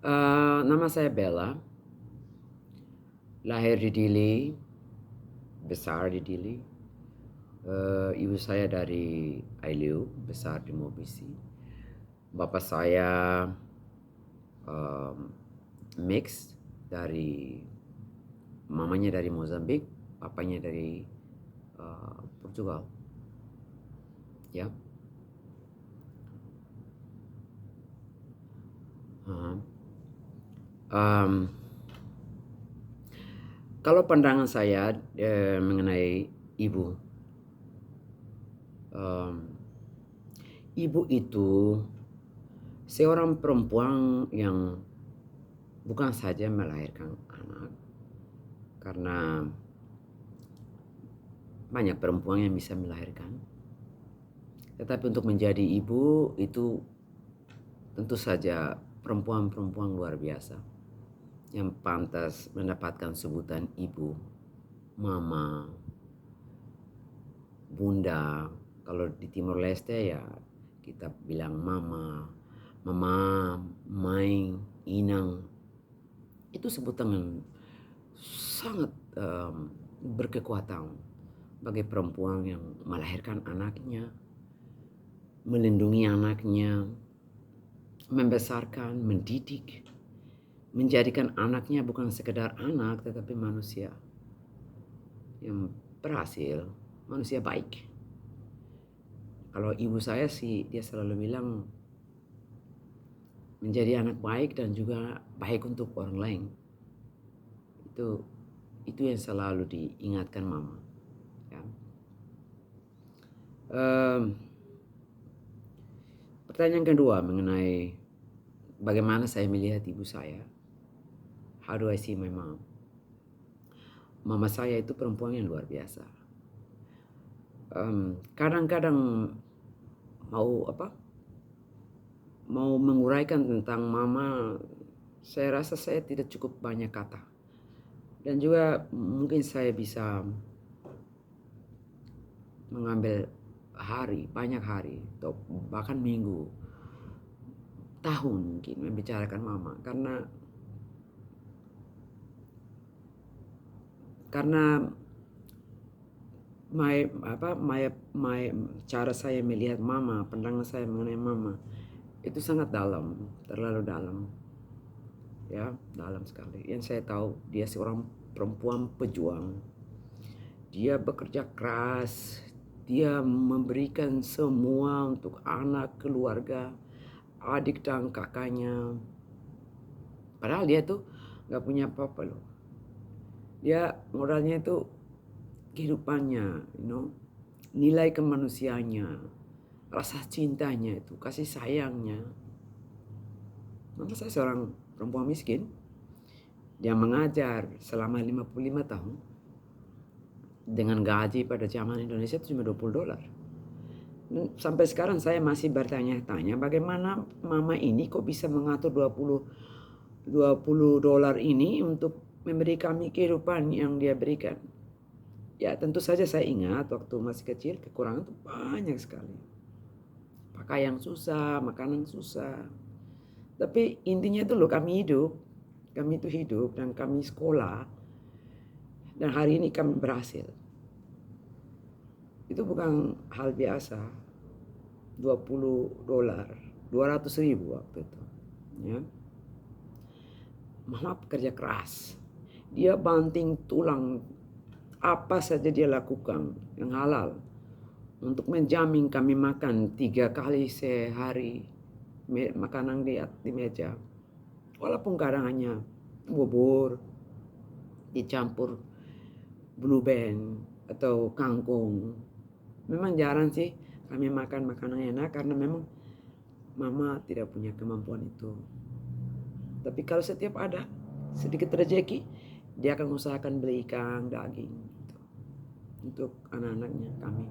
Nama saya Bella, lahir di Dili, besar di Dili. Ibu saya dari Ailiu, besar di Mobisi. Bapak saya um, mix dari mamanya dari Mozambik, papanya dari Portugal. Ya. Uh, um, Kalau pandangan saya mengenai ibu, um, ibu itu seorang perempuan yang bukan saja melahirkan anak, karena banyak perempuan yang bisa melahirkan. Tetapi untuk menjadi ibu itu tentu saja perempuan-perempuan luar biasa yang pantas mendapatkan sebutan ibu, mama, bunda. Kalau di Timor Leste ya kita bilang mama, mama, mai, inang. Itu sebutan yang sangat berkekuatan bagi perempuan yang melahirkan anaknya, melindungi anaknya, membesarkan, mendidik, menjadikan anaknya bukan sekedar anak tetapi manusia yang berhasil, manusia baik. Kalau ibu saya sih dia selalu bilang menjadi anak baik dan juga baik untuk orang lain. Itu yang selalu diingatkan mama. Ya. Pertanyaan kedua mengenai bagaimana saya melihat ibu saya. How do I see my mom? Mama saya itu perempuan yang luar biasa. Kadang-kadang mau menguraikan tentang mama, saya rasa saya tidak cukup banyak kata. Dan juga mungkin saya bisa mengambil banyak hari, atau bahkan minggu, tahun mungkin membicarakan mama. Karena cara saya melihat mama, pandangan saya mengenai mama itu sangat dalam, terlalu dalam, ya, dalam sekali. Yang saya tahu dia seorang perempuan pejuang. Dia bekerja keras, dia memberikan semua untuk anak, keluarga, adik dan kakaknya. Padahal dia tuh nggak punya apa-apa loh. Dia modalnya itu kehidupannya, nilai kemanusiaannya, rasa cintanya itu, kasih sayangnya. Maka saya seorang perempuan miskin, dia mengajar selama 55 tahun dengan gaji pada zaman Indonesia itu cuma $20. Sampai sekarang saya masih bertanya-tanya bagaimana mama ini kok bisa mengatur 20 dolar ini untuk memberi kami kehidupan yang dia berikan. Ya tentu saja saya ingat waktu masih kecil kekurangan itu banyak sekali. Pakaian susah, makanan susah. Tapi intinya itu loh kami itu hidup dan kami sekolah. Dan hari ini kami berhasil. Itu bukan hal biasa. 20 dolar, 200 ribu waktu itu. Ya. Mama pekerja keras. Dia banting tulang apa saja dia lakukan yang halal untuk menjamin kami makan 3 kali sehari makanan di meja. Walaupun kadang hanya bubur dicampur blue band atau kangkung. Memang jarang sih kami makan makanan enak karena memang mama tidak punya kemampuan itu. Tapi kalau setiap ada sedikit rezeki, dia akan usahakan beli ikan, daging gitu, untuk anak-anaknya kami.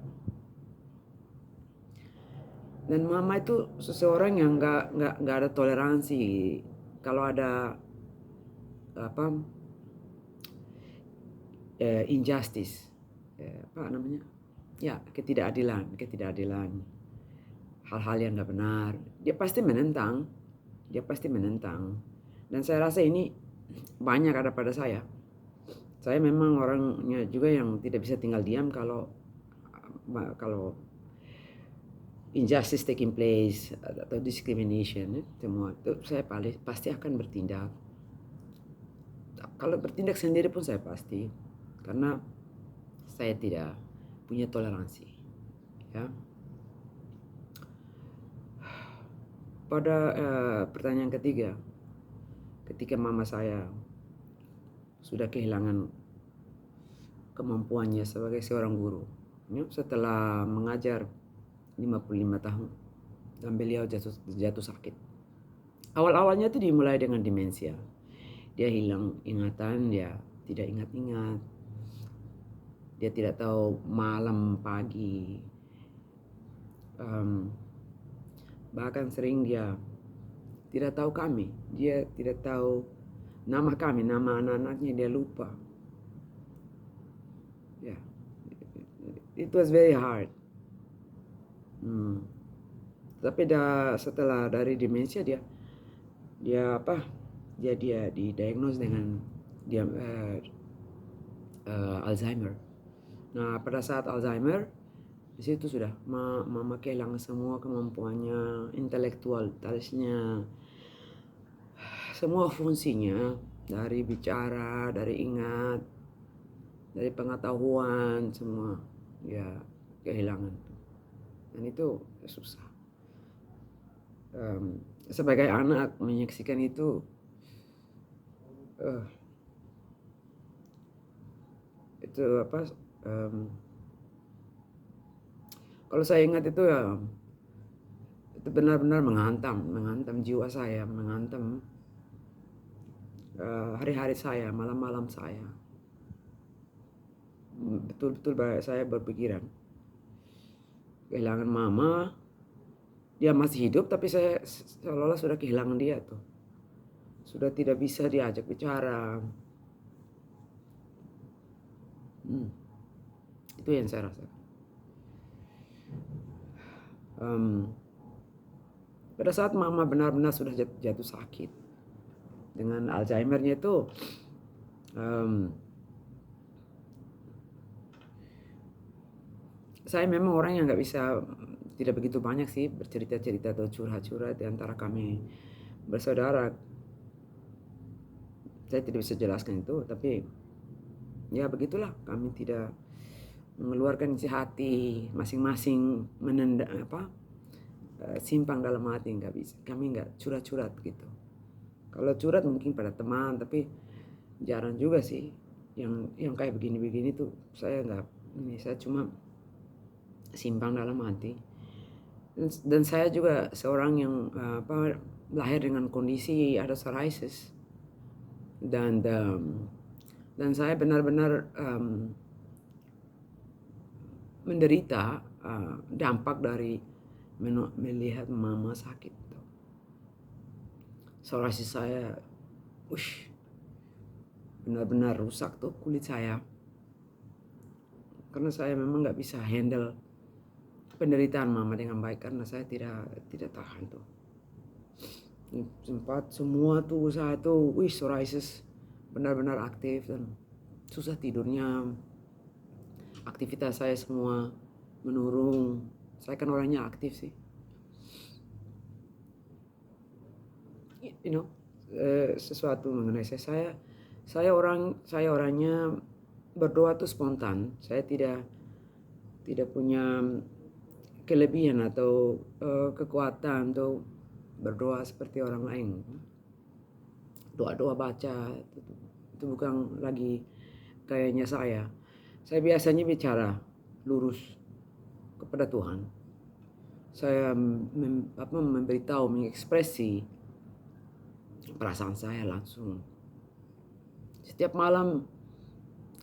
Dan mama itu seseorang yang nggak ada toleransi kalau ada injustice, ketidakadilan, hal-hal yang nggak benar, dia pasti menentang. Dan saya rasa ini banyak ada pada saya. Saya memang orangnya juga yang tidak bisa tinggal diam kalau injustice taking place atau discrimination, semua itu saya pasti akan bertindak. Kalau bertindak sendiri pun saya pasti, karena saya tidak punya toleransi, ya. Pada pertanyaan ketiga, ketika mama saya sudah kehilangan kemampuannya sebagai seorang guru, ya, setelah mengajar 55 tahun dan beliau jatuh sakit. Awal-awalnya itu dimulai dengan demensia. Dia hilang ingatan, dia tidak ingat-ingat. Dia tidak tahu malam, pagi. Bahkan sering dia tidak tahu kami. Dia tidak tahu nama kami, nama anak-anaknya dia lupa. Yeah. It was very hard. Tapi setelah dari demensia dia didiagnose dengan Alzheimer. Nah, pada saat Alzheimer, di situ sudah mama kehilangan semua kemampuannya, intelektualitasnya, semua fungsinya, dari bicara, dari ingat, dari pengetahuan, semua ya kehilangan. Dan itu susah. Sebagai anak menyaksikan itu, kalau saya ingat itu ya, itu benar-benar menghantam jiwa saya, menghantam hari-hari saya, malam-malam saya. Betul-betul saya berpikiran, kehilangan mama, dia masih hidup tapi saya seolah-olah sudah kehilangan dia tuh. Sudah tidak bisa diajak bicara. Itu yang saya rasakan. Pada saat mama benar-benar sudah jatuh sakit dengan Alzheimer-nya itu, saya memang orang yang tidak begitu banyak sih bercerita-cerita atau curhat-curhat di antara kami bersaudara. Saya tidak bisa jelaskan itu, tapi ya begitulah, kami tidak mengeluarkan isi hati masing-masing, simpang dalam hati, nggak bisa. Kami nggak curhat-curhat gitu. Kalau curhat mungkin pada teman, tapi jarang juga sih yang kayak begini-begini tuh. Saya cuma simpang dalam hati. Dan saya juga seorang yang lahir dengan kondisi ada psoriasis, dan saya benar-benar menderita dampak dari melihat mama sakit. Psoriasis saya, benar-benar rusak tuh kulit saya, karena saya memang nggak bisa handle penderitaan mama dengan baik, karena saya tidak tahan tuh. Sempat semua tuh usaha tuh, psoriasis benar-benar aktif dan susah tidurnya. Aktivitas saya semua menurun. Saya kan orangnya aktif sih. Sesuatu mengenai saya orangnya berdoa tuh spontan. Saya tidak punya kelebihan atau kekuatan untuk berdoa seperti orang lain. Doa-doa baca itu bukan lagi kayaknya saya. Saya biasanya bicara lurus kepada Tuhan. Saya memberitahu, mengekspresi perasaan saya langsung. Setiap malam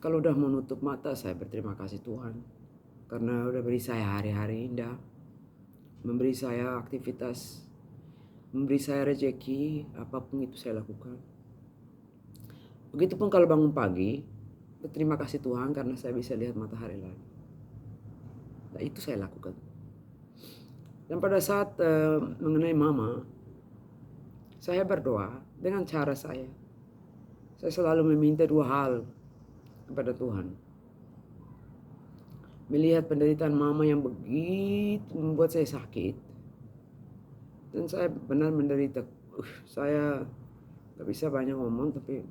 kalau udah menutup mata, saya berterima kasih Tuhan karena udah beri saya hari-hari indah, memberi saya aktivitas, memberi saya rezeki, apapun itu saya lakukan. Begitupun kalau bangun pagi, berterima kasih Tuhan karena saya bisa lihat matahari lagi. Nah, itu saya lakukan. Dan pada saat mengenai mama, Saya berdoa dengan cara saya. Saya selalu meminta 2 hal kepada Tuhan. Melihat penderitaan mama yang begitu membuat saya sakit. Dan saya benar menderita. Saya gak bisa banyak ngomong, tapi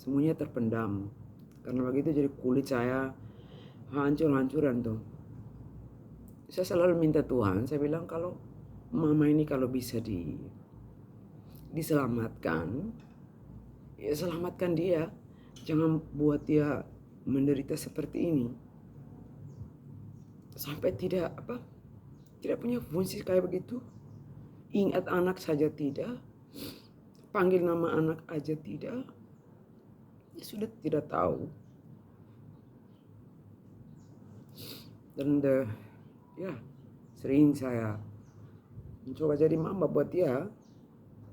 semuanya terpendam. Karena begitu jadi kulit saya hancur-hancuran tuh. Saya selalu minta Tuhan, saya bilang kalau mama ini kalau bisa diselamatkan, ya selamatkan dia. Jangan buat dia menderita seperti ini. Sampai tidak punya fungsi kayak begitu. Ingat anak saja tidak. Panggil nama anak aja tidak. Ya sudah tidak tahu. Dan ya sering saya mencoba jadi mama buat dia,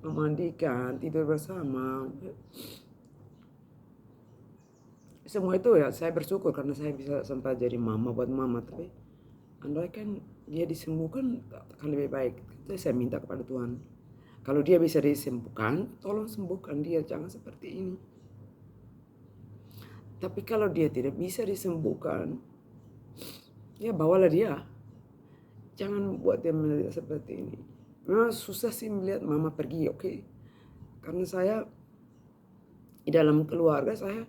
memandikan, tidur bersama. Semua itu ya saya bersyukur karena saya bisa sempat jadi mama buat mama. Tapi andai kan dia disembuhkan akan lebih baik. Itu saya minta kepada Tuhan. Kalau dia bisa disembuhkan, tolong sembuhkan dia, jangan seperti ini. Tapi kalau dia tidak bisa disembuhkan, ya bawalah dia. Jangan buat dia menderita seperti ini. Memang susah sih melihat mama pergi, oke. Karena saya di dalam keluarga saya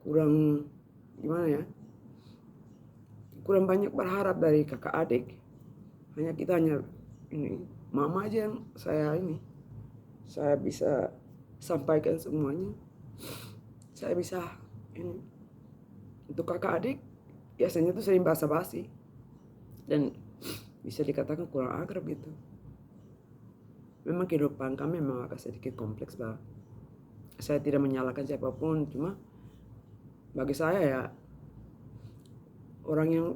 kurang kurang banyak berharap dari kakak adik. Kita hanya ini mama aja yang saya bisa sampaikan semuanya. Saya bisa ini untuk kakak adik biasanya tuh sering basa-basi dan bisa dikatakan kurang akrab gitu. Memang kehidupan kami memang agak sedikit kompleks, Pak. Saya tidak menyalahkan siapapun, cuma bagi saya ya orang yang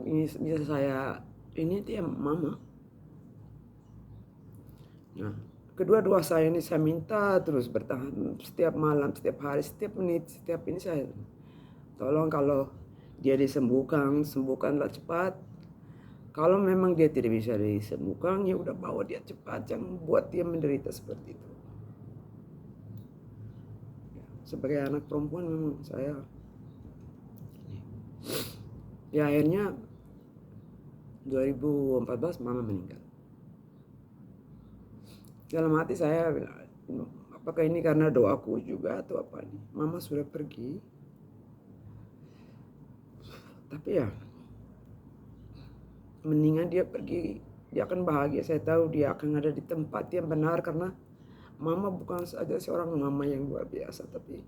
bisa saya ini dia mama. Nah, kedua-dua saya ini saya minta terus bertahan setiap malam, setiap hari, setiap menit, setiap ini saya tolong kalau dia disembuhkan, sembuhkanlah cepat. Kalau memang dia tidak bisa disembuhkan, ya udah bawa dia cepat, jangan buat dia menderita seperti itu. Sebagai anak perempuan memang saya ya akhirnya 2014 mama meninggal. Dalam hati saya apakah ini karena doaku juga atau apa nih? Mama sudah pergi. Tapi ya mendingan dia pergi, dia akan bahagia. Saya tahu dia akan ada di tempat yang benar karena mama bukan saja seorang mama yang luar biasa, tapi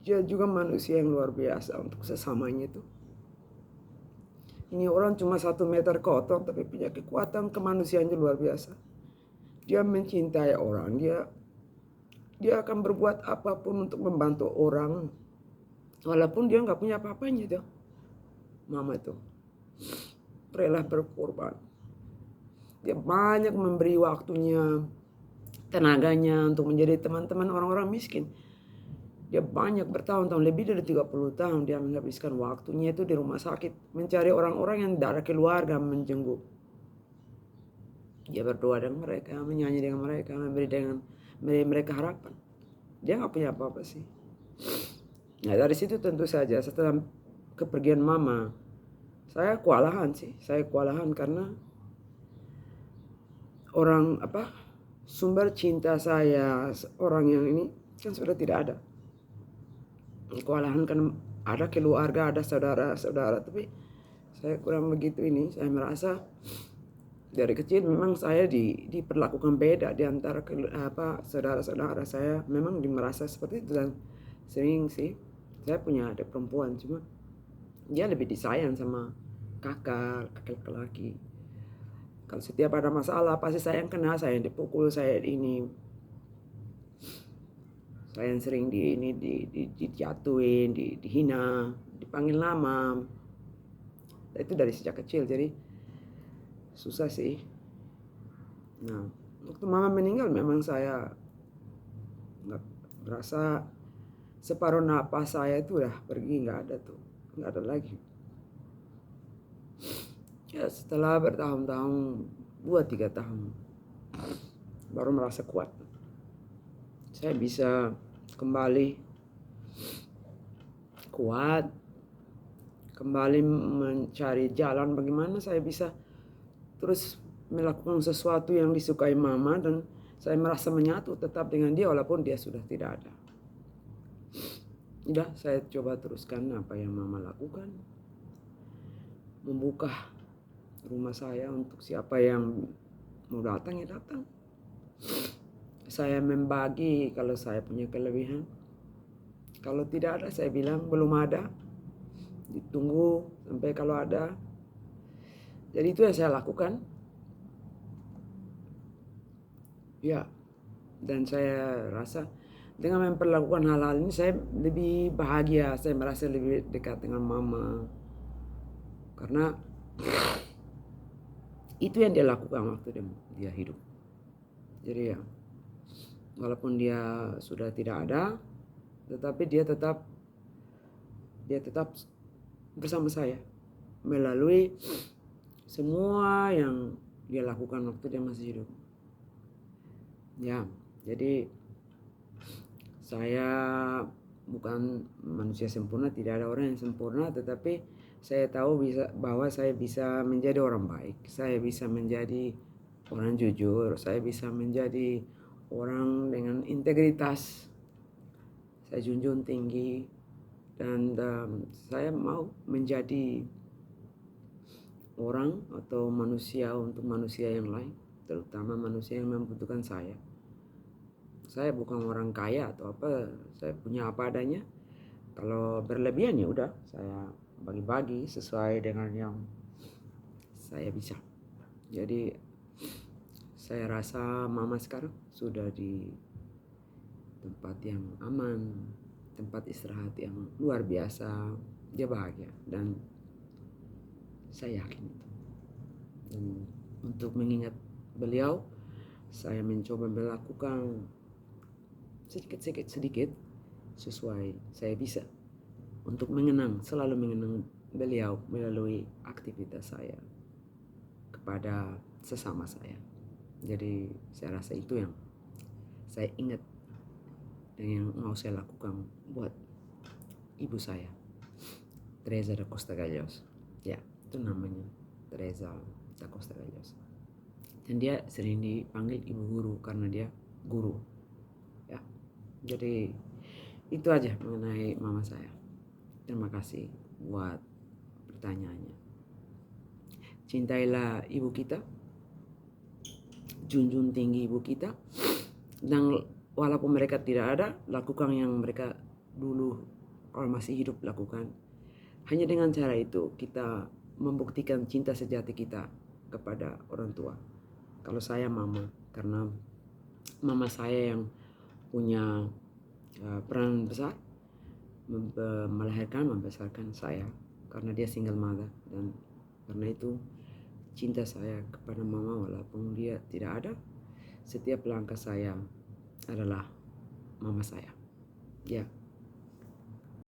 dia juga manusia yang luar biasa untuk sesamanya itu. Ini orang cuma 1 meter kotor tapi punya kekuatan kemanusiaan yang luar biasa. Dia mencintai orang, dia akan berbuat apapun untuk membantu orang walaupun dia nggak punya apa-apanya tuh. Mama itu rela berkorban. Dia banyak memberi waktunya, tenaganya untuk menjadi teman-teman orang-orang miskin. Dia banyak bertahun-tahun, lebih dari 30 tahun dia menghabiskan waktunya itu di rumah sakit. Mencari orang-orang yang tidak ada keluarga menjenguk. Dia berdoa dengan mereka, menyanyi dengan mereka, memberi mereka harapan. Dia nggak punya apa-apa sih. Nah dari situ tentu saja setelah kepergian mama, saya kewalahan sih. Saya kewalahan karena sumber cinta saya, orang yang ini kan sudah tidak ada. Kewalahan kan ada keluarga, ada saudara-saudara, tapi saya kurang begitu ini. Saya merasa dari kecil memang saya diperlakukan beda di antara saudara-saudara saya. Memang merasa seperti itu dan sering sih saya punya adik perempuan, cuma dia lebih disayang sama kakak laki-laki. Kalau setiap ada masalah pasti saya yang kena, saya yang dipukul, saya ini. Saya yang sering dijatuhin, dihina, dipanggil nama. Itu dari sejak kecil, jadi susah sih. Nah, waktu mama meninggal memang saya nggak merasa separuh napas saya itu udah pergi, nggak ada lagi. Ya setelah bertahun-tahun, 2-3 tahun, baru merasa kuat. saya bisa kembali kuat, kembali mencari jalan bagaimana saya bisa terus melakukan sesuatu yang disukai mama, dan saya merasa menyatu tetap dengan dia walaupun dia sudah tidak ada. Udah, saya coba teruskan apa yang mama lakukan, membuka rumah saya untuk siapa yang mau datang ya datang. Saya membagi kalau saya punya kelebihan. Kalau tidak ada saya bilang belum ada, ditunggu sampai kalau ada. Jadi itu yang saya lakukan. Ya, dan saya rasa dengan memperlakukan hal-hal ini saya lebih bahagia, saya merasa lebih dekat dengan mama. Karena itu yang dia lakukan waktu dia hidup. Jadi ya, walaupun dia sudah tidak ada, tetapi dia tetap bersama saya melalui semua yang dia lakukan waktu dia masih hidup. Ya, jadi saya bukan manusia sempurna, tidak ada orang yang sempurna, tetapi saya tahu bahwa saya bisa menjadi orang baik, saya bisa menjadi orang jujur, saya bisa menjadi orang dengan integritas, saya junjung tinggi, dan saya mau menjadi orang atau manusia untuk manusia yang lain, terutama manusia yang membutuhkan saya. Saya bukan orang kaya atau apa, saya punya apa adanya. Kalau berlebihan ya udah saya bagi-bagi sesuai dengan yang saya bisa. Jadi saya rasa mama sekarang sudah di tempat yang aman, tempat istirahat yang luar biasa. Dia bahagia dan saya yakin itu. Dan untuk mengingat beliau, saya mencoba melakukan sedikit sesuai saya bisa untuk selalu mengenang beliau melalui aktivitas saya kepada sesama saya. Jadi saya rasa itu yang saya ingat dan yang mau saya lakukan buat ibu saya, Teresa da Costa Gallos. Ya, itu namanya Teresa da Costa Gallos. Dan dia sering dipanggil ibu guru karena dia guru. Ya, jadi itu aja mengenai mama saya. Terima kasih buat pertanyaannya. Cintailah ibu kita, junjung tinggi ibu kita, dan walaupun mereka tidak ada, lakukan yang mereka dulu kalau masih hidup lakukan. Hanya dengan cara itu kita membuktikan cinta sejati kita kepada orang tua. Kalau saya mama, karena mama saya yang punya peran besar melahirkan, membesarkan saya, karena dia single mother, dan karena itu cinta saya kepada mama walaupun dia tidak ada, setiap langkah saya adalah mama saya. Ya,